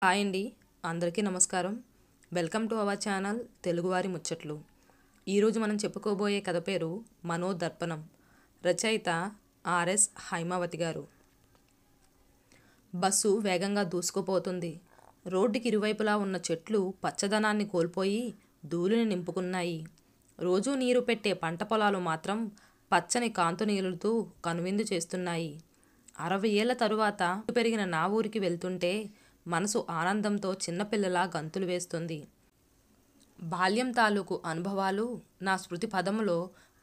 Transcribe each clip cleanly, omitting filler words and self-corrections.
Hi అండి, అందరికీ నమస్కారం. వెల్కమ్ టు అవర్ ఛానల్ తెలుగువారి ముచ్చట్లు. ఈరోజు మనం చెప్పుకోబోయే కథ పేరు మనోదర్పణం. రచయిత ఆర్ఎస్ హైమావతి గారు. బస్సు వేగంగా దూసుకుపోతుంది. రోడ్డుకి ఇరువైపులా ఉన్న చెట్లు పచ్చదనాన్ని కోల్పోయి ధూళిని నింపుకున్నాయి. రోజూ నీరు పెట్టే పంట పొలాలు మాత్రం పచ్చని కాంతునీలుతూ కనువిందు చేస్తున్నాయి. 60 ఏళ్ల తరువాత పెరిగిన నా ఊరికి వెళ్తుంటే మనసు ఆనందంతో చిన్నపిల్లలా గంతులు వేస్తుంది. బాల్యం తాలూకు అనుభవాలు నా స్మృతి పదములో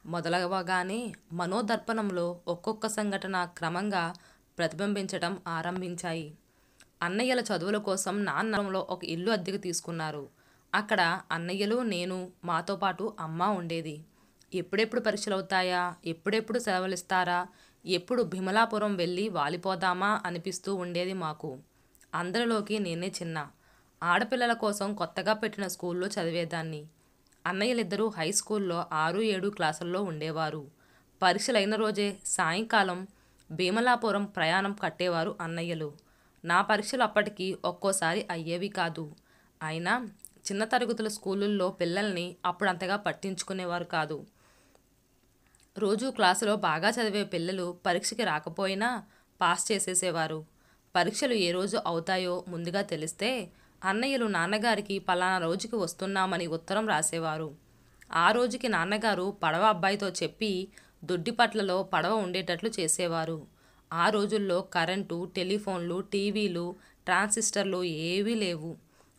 మొదలవగానే మనోదర్పణంలో ఒక్కొక్క సంఘటన క్రమంగా ప్రతిబింబించటం ఆరంభించాయి. అన్నయ్యల చదువుల కోసం నాన్నలో ఒక ఇల్లు అద్దెకు తీసుకున్నారు. అక్కడ అన్నయ్యలు, నేను, మాతో పాటు అమ్మ ఉండేది. ఎప్పుడెప్పుడు పరీక్షలు అవుతాయా, ఎప్పుడెప్పుడు సెలవులిస్తారా, ఎప్పుడు భీమలాపురం వెళ్ళి వాలిపోదామా అనిపిస్తూ ఉండేది మాకు. అందరిలోకి నేనే చిన్న. ఆడపిల్లల కోసం కొత్తగా పెట్టిన స్కూల్లో చదివేదాన్ని. అన్నయ్యలిద్దరూ హై స్కూల్లో 6, 7 క్లాసుల్లో ఉండేవారు. పరీక్షలైన రోజే సాయంకాలం భీమలాపురం ప్రయాణం కట్టేవారు అన్నయ్యలు. నా పరీక్షలు అప్పటికి ఒక్కోసారి అయ్యేవి కాదు. అయినా చిన్న తరగతుల స్కూళ్ళల్లో పిల్లల్ని అప్పుడంతగా పట్టించుకునేవారు కాదు. రోజూ క్లాసులో బాగా చదివే పిల్లలు పరీక్షకి రాకపోయినా పాస్ చేసేసేవారు. పరీక్షలు ఏ రోజు అవుతాయో ముందుగా తెలిస్తే అన్నయ్యలు నాన్నగారికి పలానా రోజుకి వస్తున్నామని ఉత్తరం రాసేవారు. ఆ రోజుకి నాన్నగారు పడవ అబ్బాయితో చెప్పి దొడ్డిపట్లలో పడవ ఉండేటట్లు చేసేవారు. ఆ రోజుల్లో కరెంటు, టెలిఫోన్లు, టీవీలు, ట్రాన్సిస్టర్లు ఏవీ లేవు.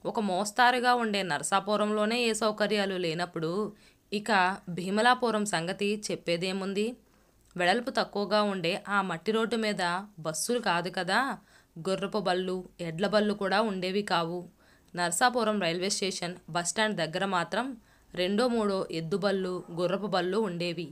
ఒక మోస్తారుగా ఉండే నరసాపురంలోనే ఏ సౌకర్యాలు లేనప్పుడు ఇక భీమలాపురం సంగతి చెప్పేదేముంది? వెడల్పు తక్కువగా ఉండే ఆ మట్టి రోడ్డు మీద బస్సులు కాదు కదా, గుర్రపు బళ్ళు, ఎడ్ల బళ్ళు కూడా ఉండేవి కావు. నరసాపురం రైల్వే స్టేషన్, బస్టాండ్ దగ్గర మాత్రం 2, 3 ఎద్దు బళ్ళు, గుర్రపు బళ్ళు ఉండేవి.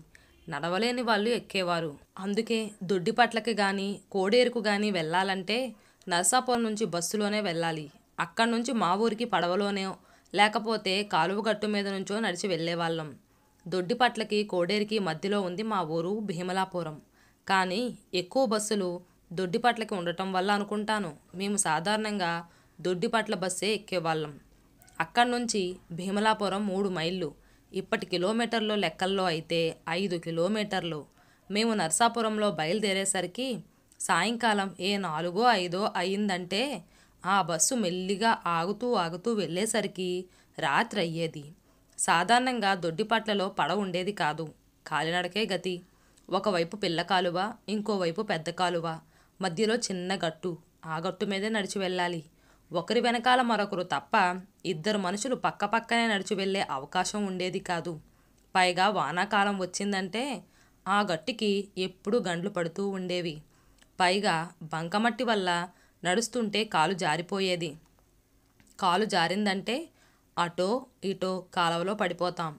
నడవలేని వాళ్ళు ఎక్కేవారు. అందుకే దొడ్డిపట్లకి కానీ కోడేరుకు కానీ వెళ్ళాలంటే నరసాపురం నుంచి బస్సులోనే వెళ్ళాలి. అక్కడి నుంచి మా ఊరికి పడవలోనే, లేకపోతే కాలువగట్టు మీద నుంచో నడిచి వెళ్ళేవాళ్ళం. దొడ్డిపట్లకి కోడేరుకి మధ్యలో ఉంది మా ఊరు భీమలాపురం. కానీ ఎక్కువ బస్సులు దొడ్డిపట్లకి ఉండటం వల్ల అనుకుంటాను మేము సాధారణంగా దొడ్డిపట్ల బస్సే ఎక్కేవాళ్ళం. అక్కడి నుంచి భీమలాపురం 3 మైళ్ళు. ఇప్పటి కిలోమీటర్లు లెక్కల్లో అయితే 5 కిలోమీటర్లు. మేము నరసాపురంలో బయలుదేరేసరికి సాయంకాలం 4, 5 అయిందంటే ఆ బస్సు మెల్లిగా ఆగుతూ వెళ్ళేసరికి రాత్రి అయ్యేది. సాధారణంగా దొడ్డిపట్లలో పడవ ఉండేది కాదు. కాలినడకే గతి. ఒకవైపు పిల్ల కాలువ, ఇంకోవైపు పెద్ద కాలువ, మధ్యలో చిన్న గట్టు. ఆ గట్టు మీదే నడిచి వెళ్ళాలి. ఒకరి వెనకాల మరొకరు తప్ప 2 మనుషులు పక్కపక్కనే నడిచి వెళ్ళే అవకాశం ఉండేది కాదు. పైగా వానాకాలం వచ్చిందంటే ఆ గట్టుకి ఎప్పుడూ గండ్లు పడుతూ ఉండేవి. పైగా బంకమట్టి వల్ల నడుస్తుంటే కాలు జారిపోయేది. కాలు జారిందంటే అటో ఇటో కాలువలో పడిపోతాం.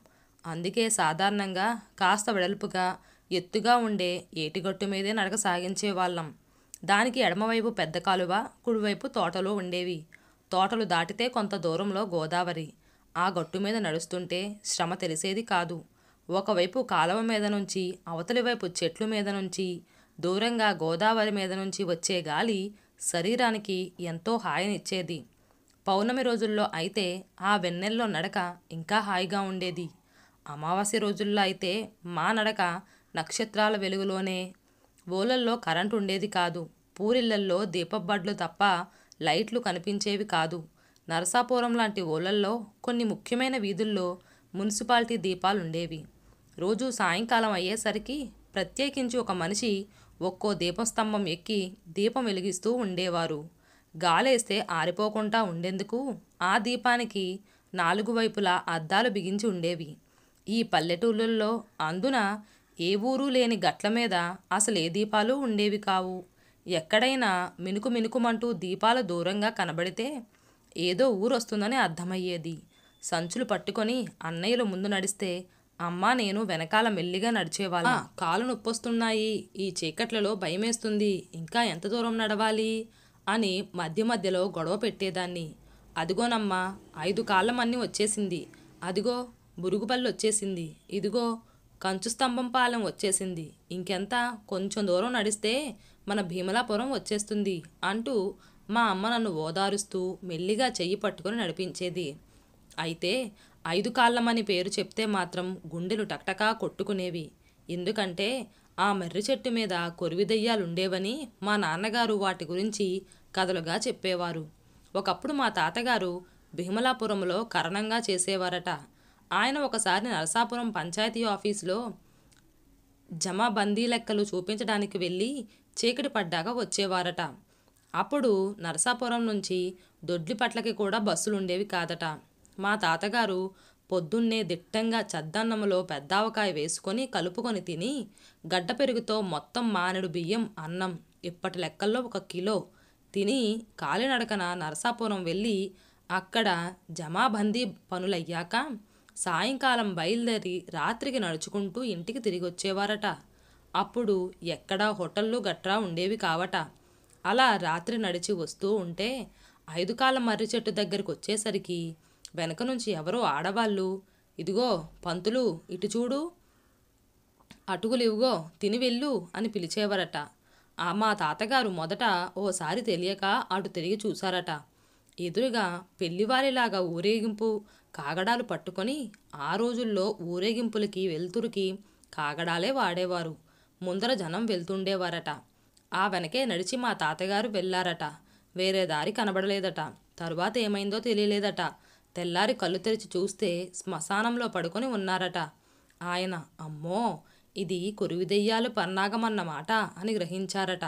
అందుకే సాధారణంగా కాస్త వెడల్పుగా, ఎత్తుగా ఉండే ఏటిగట్టు మీదే నడక సాగించేవాళ్ళం. దానికి ఎడమవైపు పెద్ద కాలువ, కుడివైపు తోటలు ఉండేవి. తోటలు దాటితే కొంత దూరంలో గోదావరి. ఆ గట్టు మీద నడుస్తుంటే శ్రమ తెలిసేది కాదు. ఒకవైపు కాలువ మీద నుంచి, అవతలి వైపు చెట్లు మీద నుంచి, దూరంగా గోదావరి మీద నుంచి వచ్చే గాలి శరీరానికి ఎంతో హాయినిచ్చేది. పౌర్ణమి రోజుల్లో అయితే ఆ వెన్నెల్లో నడక ఇంకా హాయిగా ఉండేది. అమావాస్య రోజుల్లో అయితే మా నడక నక్షత్రాల వెలుగులోనే. ఊళ్ళల్లో కరెంటు ఉండేది కాదు. పూరిళ్లల్లో దీపబడ్లు తప్ప లైట్లు కనిపించేవి కాదు. నరసాపురం లాంటి ఊళ్ళల్లో కొన్ని ముఖ్యమైన వీధుల్లో మున్సిపాలిటీ దీపాలుండేవి. రోజు సాయంకాలం అయ్యేసరికి ప్రత్యేకించి ఒక మనిషి ఒక్కో దీపస్తంభం ఎక్కి దీపం వెలిగిస్తూ ఉండేవారు. గాలేస్తే ఆరిపోకుండా ఉండేందుకు ఆ దీపానికి 4 వైపులా అద్దాలు బిగించి ఉండేవి. ఈ పల్లెటూళ్ళల్లో అందున ఏ ఊరు లేని గట్ల మీద అసలు ఏ దీపాలు ఉండేవి కావు. ఎక్కడైనా మినుకు మినుకుమంటూ దీపాలు దూరంగా కనబడితే ఏదో ఊరొస్తుందని అర్థమయ్యేది. సంచులు పట్టుకొని అన్నయ్యలు ముందు నడిస్తే అమ్మ, నేను వెనకాల మెల్లిగా నడిచేవాళ్ళం. కాలు నొప్పొస్తున్నాయి, ఈ చీకట్లలో భయమేస్తుంది, ఇంకా ఎంత దూరం నడవాలి అని మధ్య మధ్యలో గొడవ పెట్టేదాన్ని. అదిగోనమ్మా 5 కాళ్ళ మన్ని వచ్చేసింది, అదిగో బురుగుపల్లి వచ్చేసింది, ఇదిగో కంచు స్తంభం పాలెం వచ్చేసింది, ఇంకెంత, కొంచెం దూరం నడిస్తే మన భీమలాపురం వచ్చేస్తుంది అంటూ మా అమ్మ నన్ను ఓదారుస్తూ మెల్లిగా చెయ్యి పట్టుకుని నడిపించేది. అయితే 5 కాళ్ళమని పేరు చెప్తే మాత్రం గుండెలు టక్టకా కొట్టుకునేవి. ఎందుకంటే ఆ మర్రి చెట్టు మీద కొరివిదెయ్యాలుండేవని మా నాన్నగారు వాటి గురించి కథలుగా చెప్పేవారు. ఒకప్పుడు మా తాతగారు భీమలాపురంలో కరణంగా చేసేవారట. ఆయన ఒకసారి నరసాపురం పంచాయతీ ఆఫీసులో జమాబందీ లెక్కలు చూపించడానికి వెళ్ళి చీకటి పడ్డాక వచ్చేవారట. అప్పుడు నరసాపురం నుంచి దొడ్లిపట్లకి కూడా బస్సులుండేవి కాదట. మా తాతగారు పొద్దున్నే దిట్టంగా చద్దన్నములో పెద్దావకాయ వేసుకొని కలుపుకొని తిని గడ్డ పెరుగుతో మొత్తం మానెడు బియ్యం అన్నం ఇప్పటి లెక్కల్లో 1 కిలో తిని కాలినడకన నరసాపురం వెళ్ళి అక్కడ జమాబందీ పనులయ్యాక సాయంకాలం బయలుదేరి రాత్రికి నడుచుకుంటూ ఇంటికి తిరిగి వచ్చేవారట. అప్పుడు ఎక్కడా హోటళ్ళు గట్రా ఉండేవి కావట. అలా రాత్రి నడిచి వస్తూ ఉంటే 5 కాళ్ళ మర్రి చెట్టు దగ్గరికి వచ్చేసరికి వెనక నుంచి ఎవరో ఆడవాళ్ళు, ఇదిగో పంతులు ఇటు చూడు, అటుకులివ్వగో తిని వెళ్ళు అని పిలిచేవారట. మా తాతగారు మొదట ఓసారి తెలియక అటు తిరిగి చూశారట. ఎదురుగా పెళ్లివారిలాగా ఊరేగింపు కాగడాలు పట్టుకొని, ఆ రోజుల్లో ఊరేగింపులకి వెళ్తురికి కాగడాలే వాడేవారు. ముందర జనం వెళ్తుండేవారట. ఆ వెనకే నడిచి మా తాతగారు వెళ్ళారట. వేరే దారి కనబడలేదట. తరువాత ఏమైందో తెలియలేదట. తెల్లారి కళ్ళు తెరిచి చూస్తే శ్మశానంలో పడుకొని ఉన్నారట. ఆయన అమ్మో, ఇది కొరివిదెయ్యాలు పన్నాగమన్నమాట అని గ్రహించారట.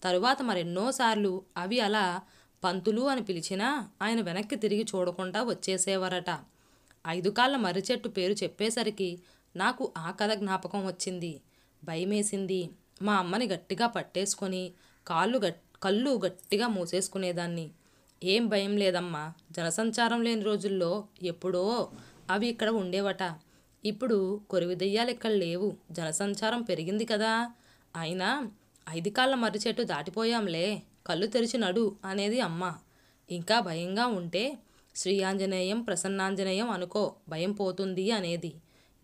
తరువాత మరెన్నోసార్లు అవి అలా పంతులు అని పిలిచినా ఆయన వెనక్కి తిరిగి చూడకుండా వచ్చేసేవారట. 5 కాళ్ళ మర్రి చెట్టు పేరు చెప్పేసరికి నాకు ఆ కథ జ్ఞాపకం వచ్చింది. భయమేసింది. మా అమ్మని గట్టిగా పట్టేసుకొని కళ్ళు గట్టిగా మూసేసుకునేదాన్ని. ఏం భయం లేదమ్మా, జనసంచారం లేని రోజుల్లో ఎప్పుడో అవి ఇక్కడ ఉండేవట. ఇప్పుడు కొరివిదెయ్యాలు ఇక్కడ లేవు, జనసంచారం పెరిగింది కదా. అయినా 5 కాళ్ళ మర్రి చెట్టు దాటిపోయాంలే, కళ్ళు తెరిచి నడు అనేది అమ్మ. ఇంకా భయంగా ఉంటే శ్రీ ఆంజనేయం ప్రసన్నాంజనేయం అనుకో, భయం పోతుంది అనేది.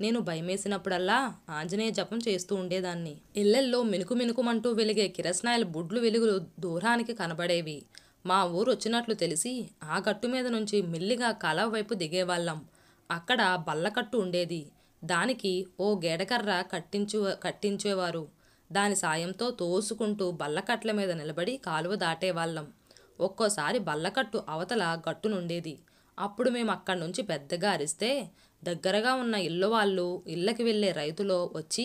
నేను భయమేసినప్పుడల్లా ఆంజనేయ జపం చేస్తూ ఉండేదాన్ని. ఇళ్లల్లో మినుకు మినుకుమంటూ వెలిగే కిరసనాయిల బుడ్లు వెలుగులు దూరానికి కనబడేవి. మా ఊరు వచ్చినట్లు తెలిసి ఆ గట్టు మీద నుంచి మెల్లిగా కాలవ వైపు దిగేవాళ్ళం. అక్కడ బల్లకట్టు ఉండేది. దానికి ఓ గేడకర్ర కట్టించేవారు. దాని సాయంతో తోసుకుంటూ బల్లకట్ల మీద నిలబడి కాలువ దాటేవాళ్ళం. ఒక్కోసారి బల్లకట్టు అవతల గట్టునుండేది. అప్పుడు మేము అక్కడి నుంచి పెద్దగా అరిస్తే దగ్గరగా ఉన్న ఇళ్ళు వాళ్ళు, ఇళ్ళకి వెళ్ళే రైతులో వచ్చి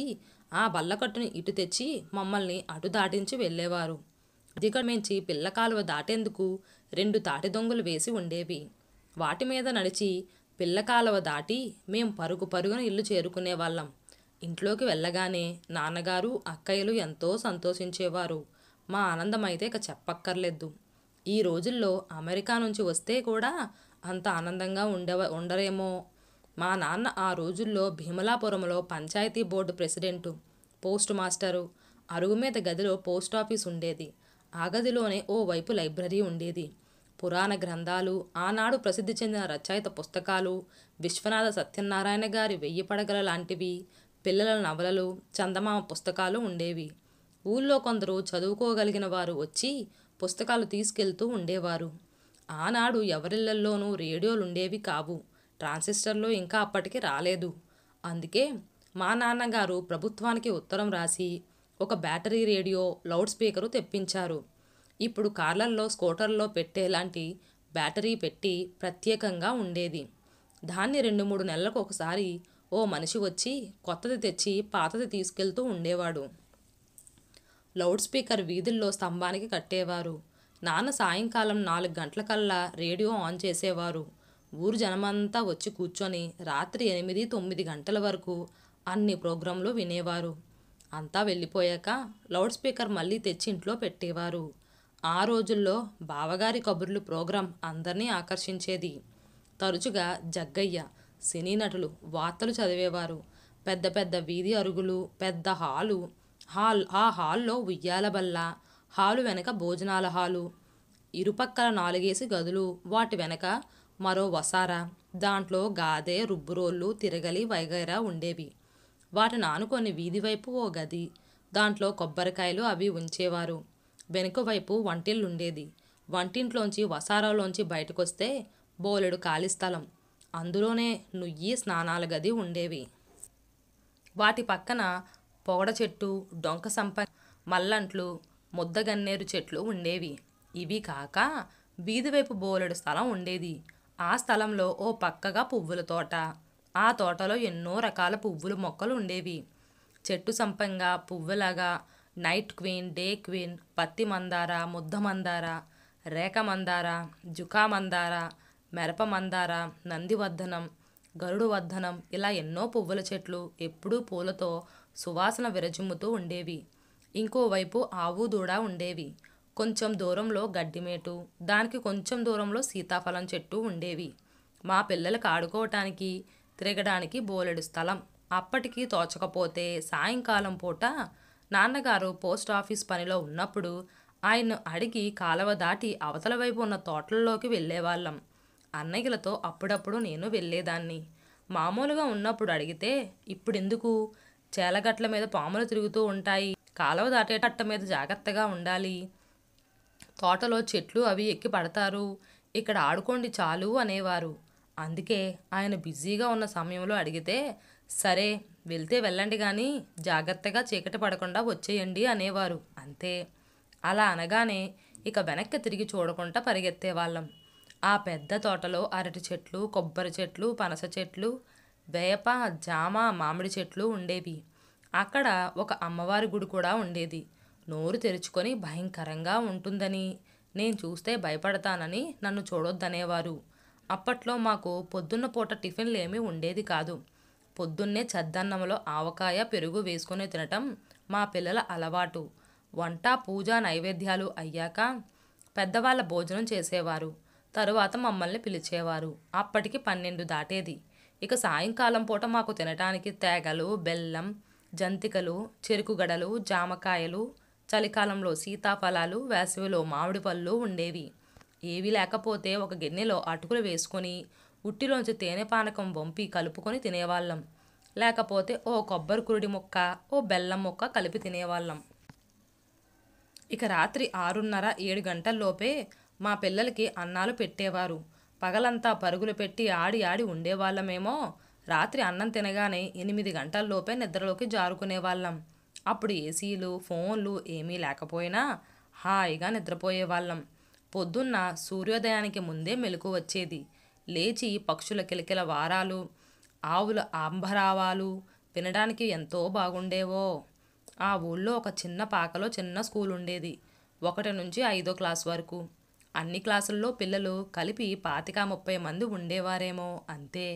ఆ బల్లకట్టుని ఇటు తెచ్చి మమ్మల్ని అటు దాటించి వెళ్ళేవారు. దిగమించి పిల్ల కాలువ దాటేందుకు 2 తాటి దొంగలు వేసి ఉండేవి. వాటి మీద నడిచి పిల్ల కాలువ దాటి మేం పరుగు పరుగున ఇల్లు చేరుకునేవాళ్ళం. ఇంట్లోకి వెళ్ళగానే నాన్నగారు అక్కయ్యలు ఎంతో సంతోషించేవారు. మా ఆనందమైతే ఇక చెప్పక్కర్లేదు. ఈ రోజుల్లో అమెరికా నుంచి వస్తే కూడా అంత ఆనందంగా ఉండరేమో. మా నాన్న ఆ రోజుల్లో భీమలాపురంలో panchayati board president, post master. అరుగు మీద గదిలో పోస్ట్ ఆఫీస్ ఉండేది. ఆ గదిలోనే ఓ వైపు లైబ్రరీ ఉండేది. పురాణ గ్రంథాలు, ఆనాడు ప్రసిద్ధి చెందిన రచయిత పుస్తకాలు, విశ్వనాథ సత్యనారాయణ గారి 1000 పడగల లాంటివి, పిల్లల నవలలు, చందమామ పుస్తకాలు ఉండేవి. ఊళ్ళో కొందరు చదువుకోగలిగిన వారు వచ్చి పుస్తకాలు తీసుకెళ్తూ ఉండేవారు. ఆనాడు ఎవరిళ్లల్లోనూ రేడియోలుండేవి కావు. ట్రాన్సిస్టర్లు ఇంకా అప్పటికి రాలేదు. అందుకే మా నాన్నగారు ప్రభుత్వానికి ఉత్తరం రాసి ఒక బ్యాటరీ రేడియో, లౌడ్ స్పీకరు తెప్పించారు. ఇప్పుడు కార్లల్లో, స్కూటర్లో పెట్టేలాంటి బ్యాటరీ పెట్టి ప్రత్యేకంగా ఉండేది. దాన్ని 2-3 నెలలకు ఒకసారి ఓ మనిషి వచ్చి కొత్తది తెచ్చి పాతది తీసుకెళ్తూ ఉండేవాడు. లౌడ్ స్పీకర్ వీధుల్లో స్తంభానికి కట్టేవారు. నాన్న సాయంకాలం 4 గంటలకల్లా రేడియో ఆన్ చేసేవారు. ఊరు జనమంతా వచ్చి కూర్చొని రాత్రి 8-9 గంటల వరకు అన్ని ప్రోగ్రాంలు వినేవారు. అంతా వెళ్ళిపోయాక లౌడ్ స్పీకర్ మళ్ళీ తెచ్చి ఇంట్లో పెట్టేవారు. ఆ రోజుల్లో బావగారి కబుర్లు ప్రోగ్రాం అందరినీ ఆకర్షించేది. తరచుగా జగ్గయ్య, సినీ నటులు వార్తలు చదివేవారు. పెద్ద పెద్ద వీధి అరుగులు, పెద్ద ఆ హాల్లో ఉయ్యాల బల్ల, హాలు వెనక భోజనాల హాలు, ఇరుపక్కల 4 గదులు, వాటి వెనక మరో వసారా, దాంట్లో గాదె, రుబ్బురోళ్ళు, తిరగలి వగైరా ఉండేవి. వాటిని ఆనుకొని వీధి వైపు ఓ గది, దాంట్లో కొబ్బరికాయలు అవి ఉంచేవారు. వెనుక వైపు వంటిల్లుండేది. వంటింట్లోంచి వసారాలోంచి బయటకొస్తే బోలెడు ఖాళీ స్థలం. అందులోనే నుయ్యి స్నానాల గది ఉండేవి. వాటి పక్కన పొగడ చెట్టు, డొంక సంప, మల్లంట్లు, ముద్దగన్నేరు చెట్లు ఉండేవి. ఇవి కాక వీధివైపు బోలెడు స్థలం ఉండేది. ఆ స్థలంలో ఓ పక్కగా పువ్వుల తోట. ఆ తోటలో ఎన్నో రకాల పువ్వుల మొక్కలు ఉండేవి. చెట్టు సంపంగా, పువ్వులాగా, నైట్ క్వీన్, డే క్వీన్, పత్తి మందార, ముద్ద మందార, రేఖ మందార, జుకా మందార, మెరప మందార, నందివర్ధనం, గరుడు వర్ధనం, ఇలా ఎన్నో పువ్వుల చెట్లు ఎప్పుడూ పూలతో సువాసన విరజిమ్ముతూ ఉండేవి. ఇంకోవైపు ఆవు దూడ ఉండేవి. కొంచెం దూరంలో గడ్డిమేటు, దానికి కొంచెం దూరంలో సీతాఫలం చెట్టు ఉండేవి. మా పిల్లలకు ఆడుకోవటానికి, తిరగడానికి బోలెడు స్థలం. అప్పటికి తోచకపోతే సాయంకాలం పూట నాన్నగారు పోస్ట్ ఆఫీస్ పనిలో ఉన్నప్పుడు ఆయన్ను అడిగి కాలవ దాటి అవతల వైపు ఉన్న తోటల్లోకి వెళ్ళేవాళ్ళం. అన్నయ్యలతో అప్పుడప్పుడు నేను వెళ్ళేదాన్ని. మామూలుగా ఉన్నప్పుడు అడిగితే, ఇప్పుడెందుకు, చేలగట్ల మీద పాములు తిరుగుతూ ఉంటాయి, కాలువ దాటేటట్ట మీద జాగ్రత్తగా ఉండాలి, తోటలో చెట్లు అవి ఎక్కి పడతారు, ఇక్కడ ఆడుకోండి చాలు అనేవారు. అందుకే ఆయన బిజీగా ఉన్న సమయంలో అడిగితే, సరే వెళ్తే వెళ్ళండి కానీ జాగ్రత్తగా చీకటి పడకుండా వచ్చేయండి అనేవారు. అంతే. అలా అనగానే ఇక వెనక్కి తిరిగి చూడకుండా పరిగెత్తేవాళ్ళం. ఆ పెద్ద తోటలో అరటి చెట్లు, కొబ్బరి చెట్లు, పనస చెట్లు, వేప, జామ, మామిడి చెట్లు ఉండేవి. అక్కడ ఒక అమ్మవారి గుడి కూడా ఉండేది. నోరు తెరుచుకొని భయంకరంగా ఉంటుందని, నేను చూస్తే భయపడతానని నన్ను చూడొద్దనేవారు. అప్పట్లో మాకు పొద్దున్న పూట టిఫిన్లు ఏమీ ఉండేది కాదు. పొద్దున్నే చద్దన్నంలో ఆవకాయ, పెరుగు వేసుకుని తినటం మా పిల్లల అలవాటు. వంట, పూజ, నైవేద్యాలు అయ్యాక పెద్దవాళ్ళ భోజనం చేసేవారు. తరువాత మమ్మల్ని పిలిచేవారు. అప్పటికి 12 దాటేది. ఇక సాయంకాలం పూట మాకు తినటానికి తేగలు, బెల్లం, జంతికలు, చెరుకుగడలు, జామకాయలు, చలికాలంలో సీతాఫలాలు, వేసవిలో మామిడి పళ్ళు ఉండేవి. ఏవి లేకపోతే ఒక గిన్నెలో అటుకులు వేసుకొని ఉట్టిలోంచి తేనె పానకం వంపి కలుపుకొని తినేవాళ్ళం. లేకపోతే ఓ కొబ్బరి కురుడి ముక్క, ఓ బెల్లం ముక్క కలిపి తినేవాళ్ళం. ఇక రాత్రి 6:30, 7 గంటల్లోపే మా పిల్లలకి అన్నాలు పెట్టేవారు. పగలంతా పరుగులు పెట్టి ఆడి ఆడి ఉండేవాళ్ళమేమో. రాత్రి అన్నం తినగానే 8 గంటల్లోపే నిద్రలోకి జారుకునేవాళ్ళం. అప్పుడు ఏసీలు, ఫోన్లు ఏమీ లేకపోయినా హాయిగా నిద్రపోయేవాళ్ళం. పొద్దున్న సూర్యోదయానికి ముందే మెలకు వచ్చేది. లేచి పక్షుల కిలకిల వారాలు, ఆవుల ఆంబరావాలు వినడానికి ఎంతో బాగుండేవో. ఆ ఊళ్ళో ఒక చిన్న పాకలో చిన్న స్కూల్ ఉండేది. 1 నుంచి 5వ క్లాస్ వరకు. అన్ని క్లాసుల్లో పిల్లలు కలిపి 25-30 మంది ఉండేవారేమో, అంతే.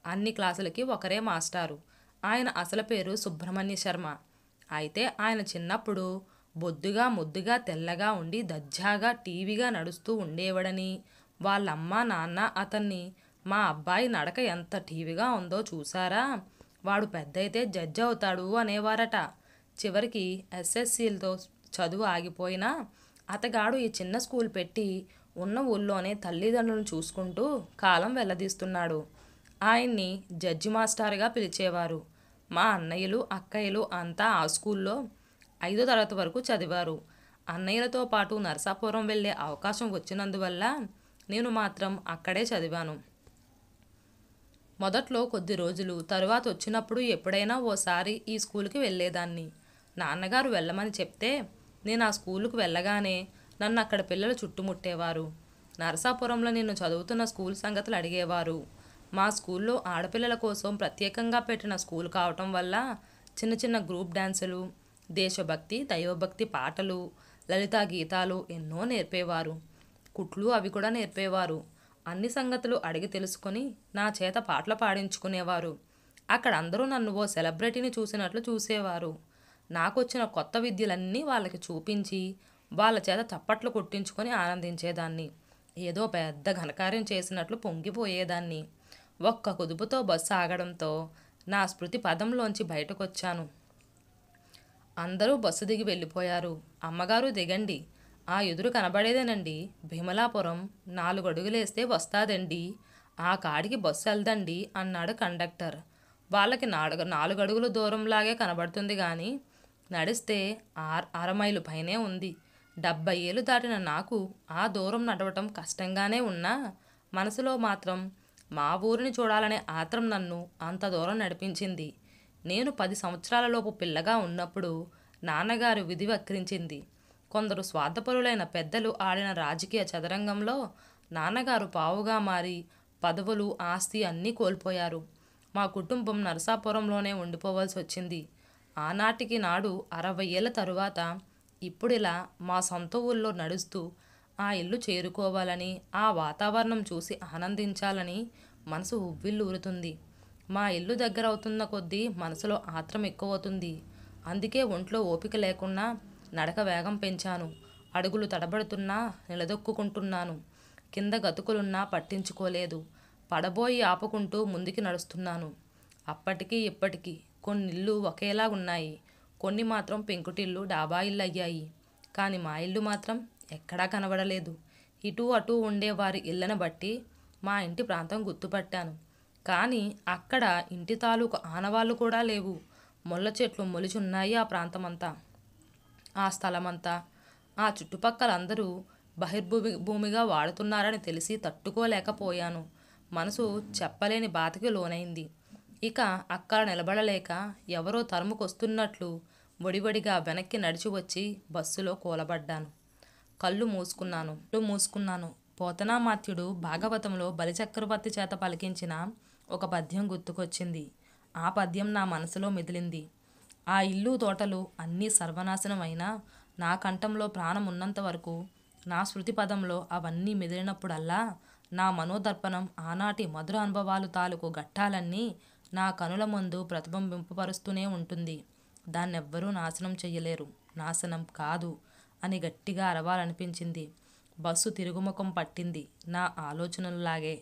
అన్ని క్లాసులకి ఒకరే మాస్టారు. ఆయన అసలు పేరు సుబ్రహ్మణ్య శర్మ. అయితే ఆయన చిన్నప్పుడు బొద్దుగా, ముద్దుగా, తెల్లగా ఉండి దజ్జాగా టీవీగా నడుస్తూ ఉండేవాడని, వాళ్ళమ్మ నాన్న అతన్ని, మా అబ్బాయి నడక ఎంత టీవీగా ఉందో చూసారా, వాడు పెద్దయితే జడ్జి అవుతాడు అనేవారట. చివరికి ఎస్ఎస్సీలతో చదువు ఆగిపోయినా అతగాడు ఈ చిన్న స్కూల్ పెట్టి ఉన్న ఊళ్ళోనే తల్లిదండ్రులను చూసుకుంటూ కాలం వెల్లదీస్తున్నాడు. ఆయన్ని జడ్జి మాస్టారుగా పిలిచేవారు. మా అన్నయ్యలు, అక్కయ్యలు అంతా ఆ స్కూల్లో 5వ తరగతి వరకు చదివారు. అన్నయ్యలతో పాటు నరసాపురం వెళ్ళే అవకాశం వచ్చినందువల్ల నేను మాత్రం అక్కడే చదివాను. మొదట్లో కొద్ది రోజులు, తరువాత వచ్చినప్పుడు ఎప్పుడైనా ఓసారి ఈ స్కూల్కి వెళ్ళేదాన్ని. నాన్నగారు వెళ్ళమని చెప్తే నేను ఆ స్కూలుకు వెళ్ళగానే నన్ను అక్కడ పిల్లలు చుట్టుముట్టేవారు. నరసాపురంలో నేను చదువుతున్న స్కూల్ సంగతులు అడిగేవారు. మా స్కూల్లో ఆడపిల్లల కోసం ప్రత్యేకంగా పెట్టిన స్కూల్ కావటం వల్ల చిన్న చిన్న గ్రూప్ డ్యాన్సులు, దేశభక్తి, దైవభక్తి పాటలు, లలితా గీతాలు ఎన్నో నేర్పేవారు. కుట్లు అవి కూడా నేర్పేవారు. అన్ని సంగతులు అడిగి తెలుసుకొని నా చేత పాటలు పాడించుకునేవారు. అక్కడ అందరూ నన్ను ఓ సెలబ్రిటీని చూసినట్లు చూసేవారు. నాకొచ్చిన కొత్త విద్యలన్నీ వాళ్ళకి చూపించి వాళ్ళ చేత చప్పట్లు కొట్టించుకొని ఆనందించేదాన్ని. ఏదో పెద్ద ఘనకార్యం చేసినట్లు పొంగిపోయేదాన్ని. ఒక్క కుదుపుతో బస్సు ఆగడంతో నా స్మృతి పదంలోంచి బయటకొచ్చాను. అందరూ బస్సు దిగి వెళ్ళిపోయారు. అమ్మగారు దిగండి, ఆ ఎదురు కనబడేదేనండి భీమలాపురం, 4 అడుగులేస్తే వస్తాదండి, ఆ కాడికి బస్సు వెళ్దండి అన్నాడు కండక్టర్. వాళ్ళకి 4 అడుగుల దూరంలాగే కనబడుతుంది కానీ నడిస్తే 1/2 మైలు పైనే ఉంది. 70 ఏళ్ళు దాటిన నాకు ఆ దూరం నడవటం కష్టంగానే ఉన్నా మనసులో మాత్రం మా ఊరిని చూడాలనే ఆత్రం నన్ను అంత దూరం నడిపించింది. నేను 10 సంవత్సరాలలోపు పిల్లగా ఉన్నప్పుడు నాన్నగారు విధి వక్రించింది. కొందరు స్వార్థపరులైన పెద్దలు ఆడిన రాజకీయ చదరంగంలో నాన్నగారు పావుగా మారి పదవులు, ఆస్తి అన్నీ కోల్పోయారు. మా కుటుంబం నరసాపురంలోనే ఉండిపోవాల్సి వచ్చింది. ఆనాటికి నాడు 60 ఏళ్ల తరువాత ఇప్పుడిలా మా సొంత ఊళ్ళో నడుస్తూ ఆ ఇల్లు చేరుకోవాలని, ఆ వాతావరణం చూసి ఆనందించాలని మనసు ఉవ్విళ్ళూరుతుంది. మా ఇల్లు దగ్గరవుతున్న కొద్దీ మనసులో ఆత్రం ఎక్కువవుతుంది. అందుకే ఒంట్లో ఓపిక లేకున్నా నడక వేగం పెంచాను. అడుగులు తడబడుతున్నా నిలదొక్కుంటున్నాను. కింద గతుకులున్నా పట్టించుకోలేదు. పడబోయి ఆపుకుంటూ ముందుకి నడుస్తున్నాను. అప్పటికి ఇప్పటికీ కొన్నిళ్ళు ఒకేలా ఉన్నాయి. కొన్ని మాత్రం పెంకుటిల్లు, డాబా ఇళ్ళు అయ్యాయి. కానీ మా ఇల్లు మాత్రం ఎక్కడా కనబడలేదు. ఇటూ అటూ ఉండే వారి ఇళ్ళను బట్టి మా ఇంటి ప్రాంతం గుర్తుపట్టాను. కానీ అక్కడ ఇంటి తాలూకు ఆనవాళ్ళు కూడా లేవు. ముళ్ళ చెట్లు మొలిచున్నాయి ఆ ప్రాంతమంతా, ఆ స్థలమంతా. ఆ చుట్టుపక్కలందరూ భూమిగా వాడుతున్నారని తెలిసి తట్టుకోలేకపోయాను. మనసు చెప్పలేని బాధకి లోనైంది. ఇక అక్కడ నిలబడలేక ఎవరో తరుముకొస్తున్నట్లు వడివడిగా వెనక్కి నడిచి వచ్చి బస్సులో కూలబడ్డాను. కళ్ళు మూసుకున్నాను. పోతనామాత్యుడు భాగవతంలో బలిచక్రవర్తి చేత పలికించిన ఒక పద్యం గుర్తుకొచ్చింది. ఆ పద్యం నా మనసులో మెదిలింది. ఆ ఇల్లు, తోటలు అన్నీ సర్వనాశనం అయినా నా కంఠంలో ప్రాణం ఉన్నంత వరకు, నా శృతి పదంలో అవన్నీ మెదిలినప్పుడల్లా నా మనోదర్పణం ఆనాటి మధుర అనుభవాలు తాలూకు ఘట్టాలన్నీ నా కనుల ముందు ప్రతిబింబింపపరుస్తూనే ఉంటుంది. దాన్నెవ్వరూ నాశనం చెయ్యలేరు. నాశనం కాదు అని గట్టిగా అరవాలనిపించింది. బస్సు తిరుగుముఖం పట్టింది. నా ఆలోచనలాగే.